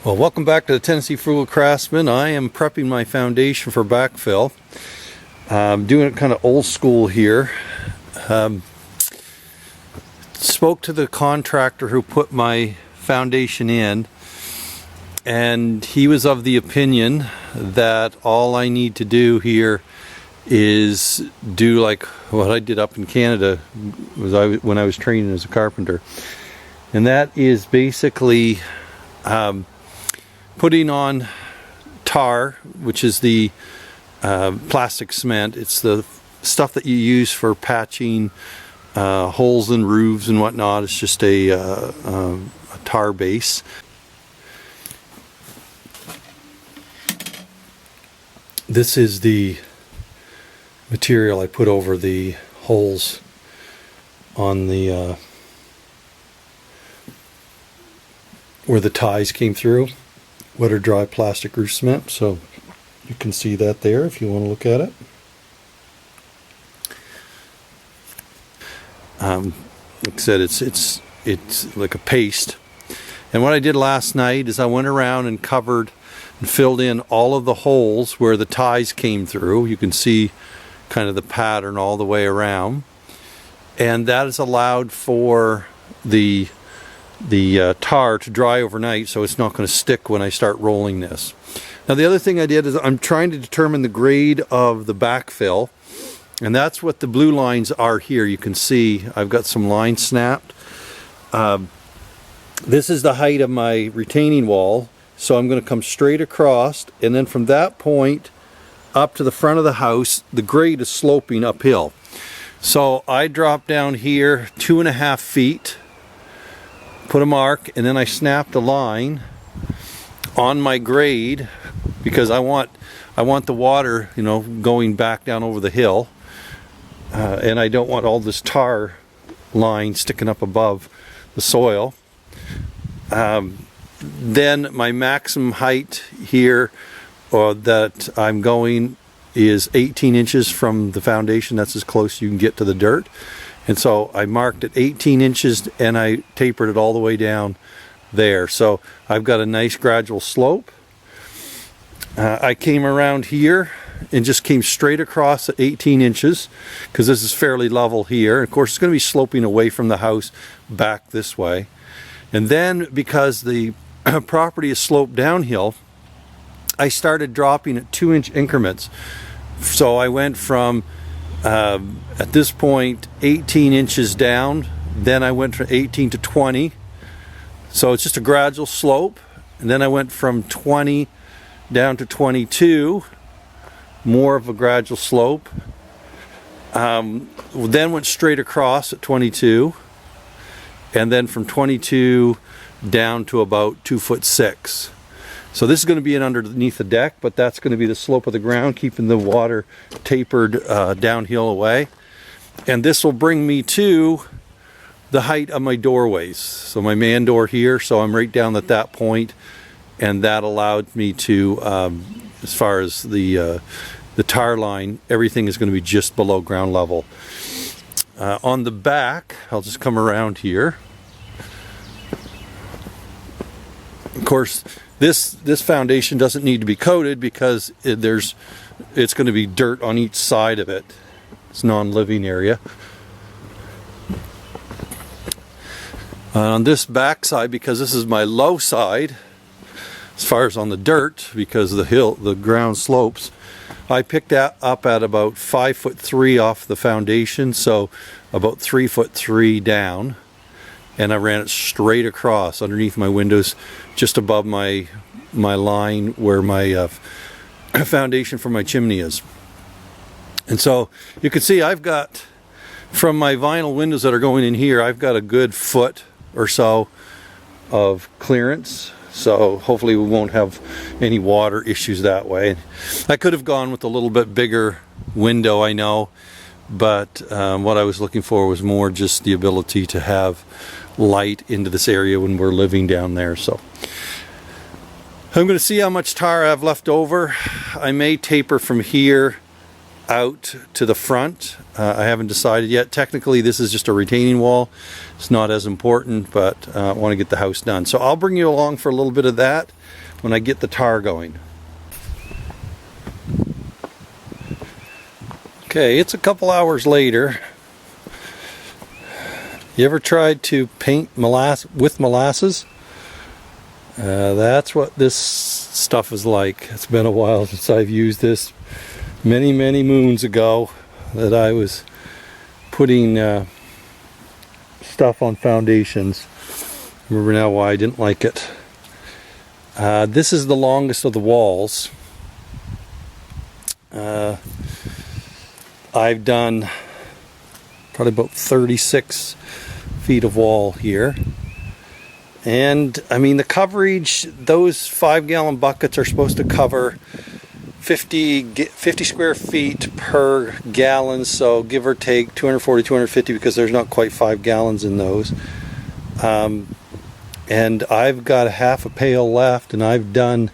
Well, welcome back to the Tennessee Frugal Craftsman. I am prepping my foundation for backfill. I'm doing it kind of old school here. Spoke to the contractor who put my foundation in, and he was of the opinion that all I need to do here is do like what I did up in Canada when I was training as a carpenter, and that is basically putting on tar, which is the plastic cement. It's the stuff that you use for patching holes in roofs and whatnot. It's just a tar base. This is the material I put over the holes on the where the ties came through. Wet or dry plastic roof cement, so you can see that there if you want to look at it. Like I said, it's like a paste. And what I did last night is I went around and covered and filled in all of the holes where the ties came through. You can see kind of the pattern all the way around, and that has allowed for the tar to dry overnight, so it's not going to stick when I start rolling this. Now the other thing I did is I'm trying to determine the grade of the backfill, and that's what the blue lines are here. You can see I've got some lines snapped. This is the height of my retaining wall, so I'm going to come straight across, and then from that point up to the front of the house, the grade is sloping uphill. So I drop down here 2.5 feet, put a mark, and then I snapped a line on my grade because I want the water, you know, going back down over the hill, and I don't want all this tar line sticking up above the soil. Then my maximum height here that I'm going is 18 inches from the foundation. That's as close as you can get to the dirt. And so I marked it 18 inches and I tapered it all the way down there. So I've got a nice gradual slope. I came around here and just came straight across at 18 inches because this is fairly level here. Of course, it's going to be sloping away from the house back this way. And then because the property is sloped downhill, I started dropping at 2-inch increments. So I went from at this point 18 inches down, then I went from 18 to 20, so it's just a gradual slope, and then I went from 20 down to 22, more of a gradual slope, then went straight across at 22, and then from 22 down to about 2'6". So this is going to be underneath the deck, but that's going to be the slope of the ground, keeping the water tapered downhill away. And this will bring me to the height of my doorways. So my man door here, so I'm right down at that point, and that allowed me to, as far as the tar line, everything is going to be just below ground level. On the back, I'll just come around here. Of course, this foundation doesn't need to be coated because it's going to be dirt on each side of it. It's non-living area. On this back side, because this is my low side, as far as on the dirt, because the ground slopes, I picked that up at about 5'3" off the foundation, so about 3'3" down. And I ran it straight across underneath my windows, just above my line where my foundation for my chimney is. And so you can see I've got, from my vinyl windows that are going in here, I've got a good foot or so of clearance. So hopefully we won't have any water issues that way. I could have gone with a little bit bigger window, I know, but what I was looking for was more just the ability to have light into this area when we're living down there. So I'm going to see how much tar I have left over. I may taper from here out to the front. I haven't decided yet. Technically this is just a retaining wall. It's not as important, but I want to get the house done. So I'll bring you along for a little bit of that. when I get the tar going. Okay, it's a couple hours later. You ever tried to paint with molasses? That's what this stuff is like. It's been a while since I've used this. Many moons ago that I was putting stuff on foundations. Remember now why I didn't like it. This is the longest of the walls. I've done probably about 36 feet of wall here. And I mean the coverage, those 5-gallon buckets are supposed to cover 50 square feet per gallon, so give or take 240, 250, because there's not quite 5 gallons in those. And I've got a half a pail left, and I've done,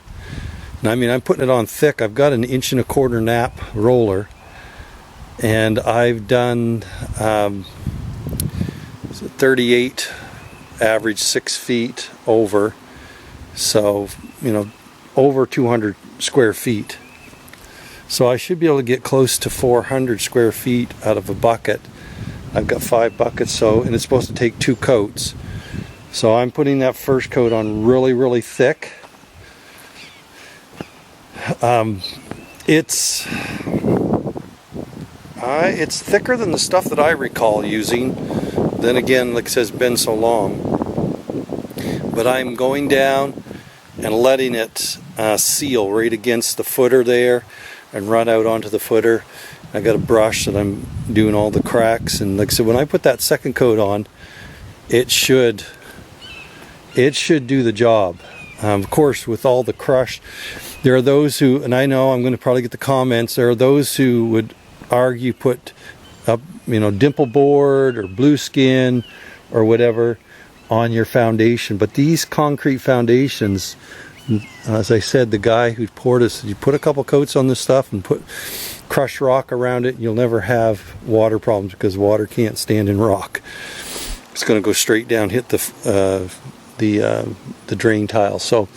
and I mean I'm putting it on thick. I've got an 1 1/4 nap roller, and I've done 38, average 6 feet over, so you know, over 200 square feet. So I should be able to get close to 400 square feet out of a bucket. I've got 5 buckets, so, and it's supposed to take 2 coats. So I'm putting that first coat on really thick. It's thicker than the stuff that I recall using. Then again, like I said, it's been so long. But I'm going down and letting it seal right against the footer there and run out onto the footer. I got a brush that I'm doing all the cracks, and like I said, when I put that second coat on, it should do the job. Of course, with all the crush, there are those who, and I know I'm going to probably get the comments, there are those who would argue put up, you know, dimple board or blue skin or whatever on your foundation. But these concrete foundations, as I said, the guy who poured us, you put a couple coats on this stuff and put crushed rock around it, and you'll never have water problems, because water can't stand in rock. It's going to go straight down, hit the drain tile. So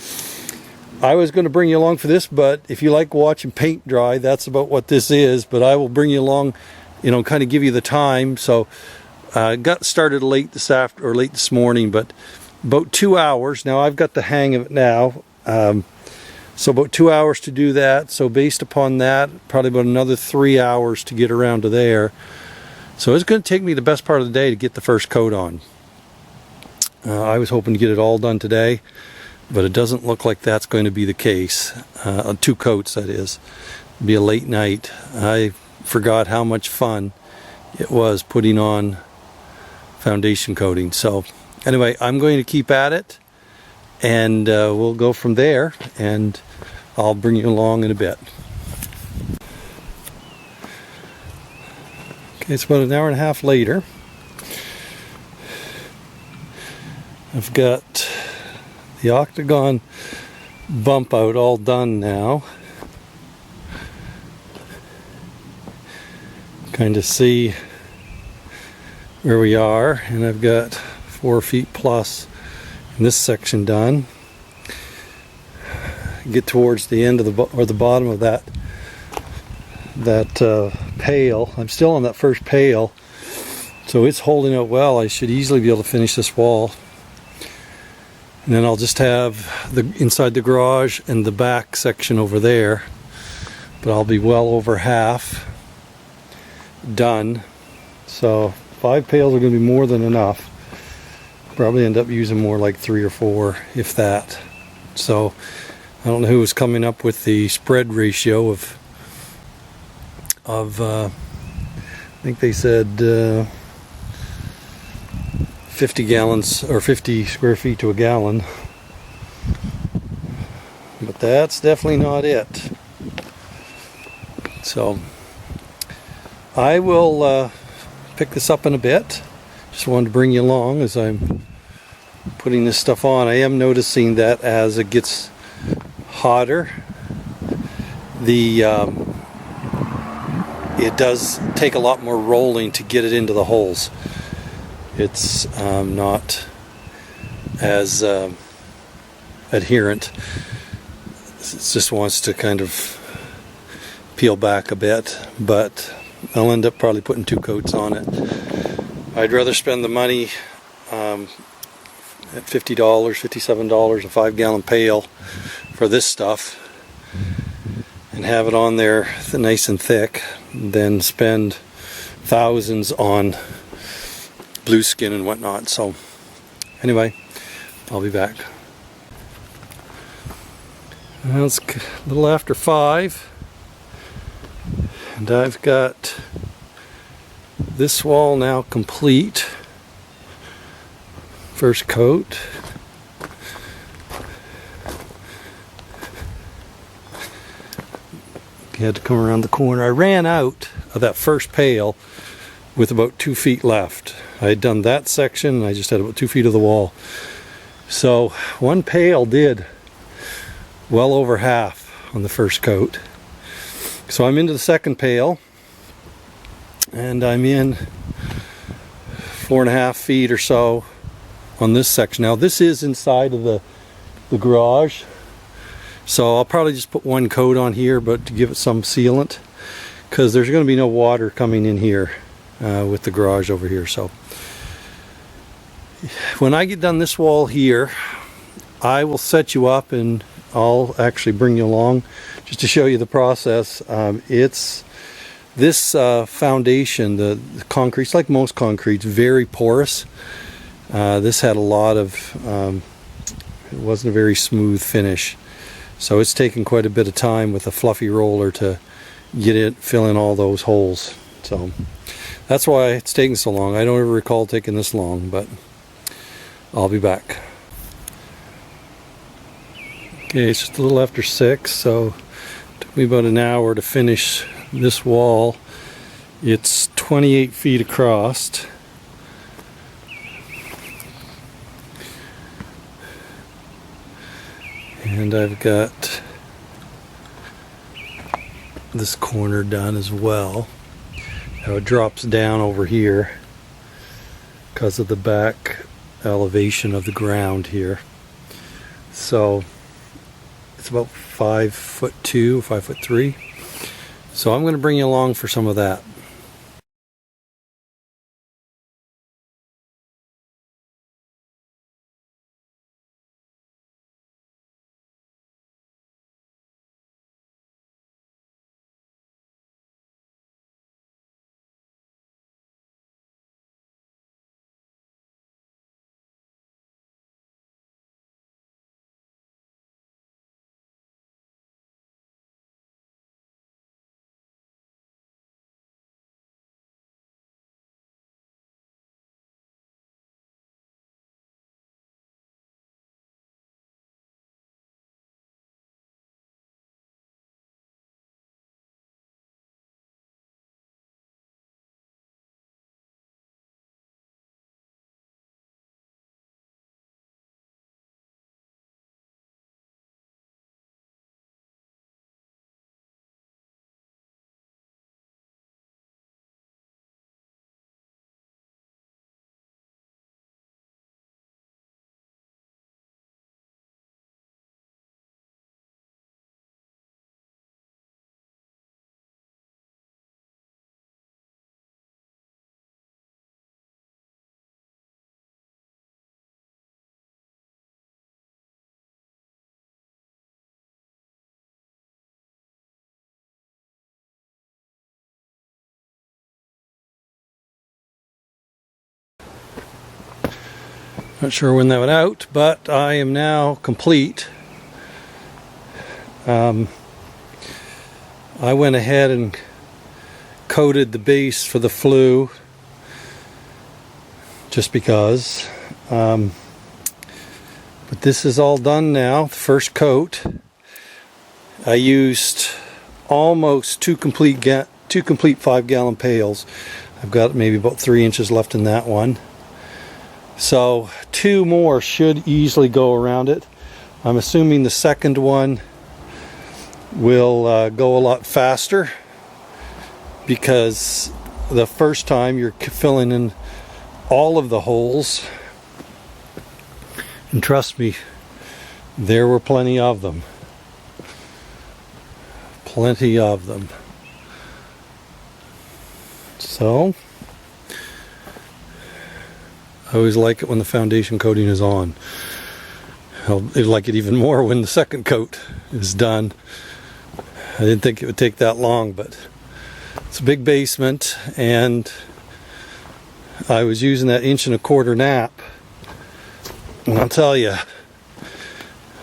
I was going to bring you along for this, but if you like watching paint dry, that's about what this is. But I will bring you along, you know, kind of give you the time. So got started late this morning, but about 2 hours. Now I've got the hang of it now. So about 2 hours to do that. So based upon that, probably about another 3 hours to get around to there. So it's going to take me the best part of the day to get the first coat on. I was hoping to get it all done today, but it doesn't look like that's going to be the case. 2 coats, that is. It'll be a late night. I forgot how much fun it was putting on foundation coating. So anyway, I'm going to keep at it, and we'll go from there, and I'll bring you along in a bit. Okay, it's about an hour and a half later. I've got the octagon bump out all done now. Kind of see where we are, and I've got 4 feet plus in this section done. Get towards the end of the bottom of that pail. I'm still on that first pail, so it's holding out well. I should easily be able to finish this wall. And then I'll just have the inside the garage and the back section over there. But I'll be well over half done. So 5 pails are going to be more than enough. Probably end up using more like 3 or 4, if that. So I don't know who was coming up with the spread ratio of I think they said 50 gallons or 50 square feet to a gallon, but that's definitely not it. So I will pick this up in a bit. Just wanted to bring you along as I'm putting this stuff on. I am noticing that as it gets hotter, it does take a lot more rolling to get it into the holes. It's not as adherent. It just wants to kind of peel back a bit, but I'll end up probably putting 2 coats on it. I'd rather spend the money at $50, $57 a 5-gallon pail for this stuff and have it on there nice and thick than spend thousands on blue skin and whatnot. So anyway, I'll be back. Well, it's a little after 5 and I've got this wall now complete. First coat. You had to come around the corner. I ran out of that first pail with about 2 feet left. I had done that section and I just had about 2 feet of the wall. So one pail did well over half on the first coat. So I'm into the second pail and I'm in 4.5 feet or so on this section. Now this is inside of the garage, so I'll probably just put 1 coat on here, but to give it some sealant, because there's going to be no water coming in here with the garage over here. So when I get done this wall here, I will set you up and I'll actually bring you along just to show you the process. It's this foundation, the concrete's like most concrete's very porous. This had a lot of, it wasn't a very smooth finish. So it's taken quite a bit of time with a fluffy roller to get it, fill in all those holes. So that's why it's taking so long. I don't ever recall taking this long, but I'll be back. Okay, it's just a little after 6, so it took me about an hour to finish this wall. It's 28 feet across. And I've got this corner done as well. Now it drops down over here because of the back elevation of the ground here. So it's about 5'2", 5'3". So I'm going to bring you along for some of that. Not sure when that went out, but I am now complete. I went ahead and coated the base for the flue just because. But this is all done now, the first coat. I used almost two complete 5-gallon pails. I've got maybe about 3 inches left in that one. So 2 more should easily go around it. I'm assuming the second one will go a lot faster because the first time you're filling in all of the holes, and trust me, there were plenty of them. plenty of them. So I always like it when the foundation coating is on. I'll like it even more when the second coat is done. I didn't think it would take that long, but it's a big basement, and I was using that 1.25 inch nap, and I'll tell you,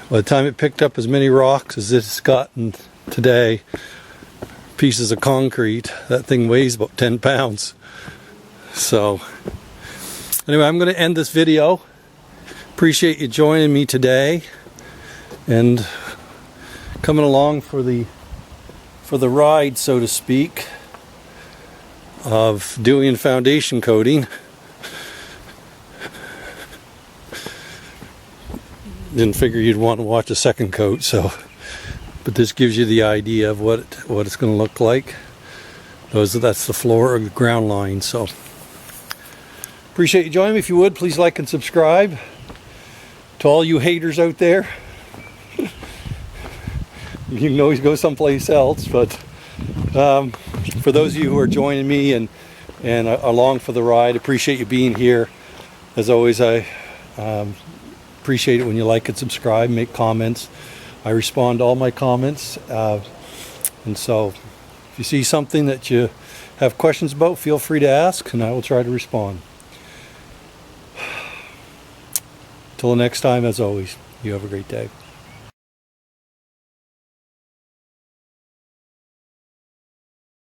by the time it picked up as many rocks as it's gotten today, pieces of concrete, that thing weighs about 10 pounds. So anyway, I'm going to end this video. Appreciate you joining me today and coming along for the ride, so to speak, of doing foundation coating. Didn't figure you'd want to watch a second coat, so but this gives you the idea of what it's going to look like. That's the floor or the ground line. So appreciate you joining me. If you would, please like and subscribe. To all you haters out there, you can always go someplace else, but for those of you who are joining me and along for the ride, appreciate you being here. As always, I appreciate it when you like and subscribe, make comments. I respond to all my comments, and so if you see something that you have questions about, feel free to ask and I will try to respond. Till the next time, as always, you have a great day.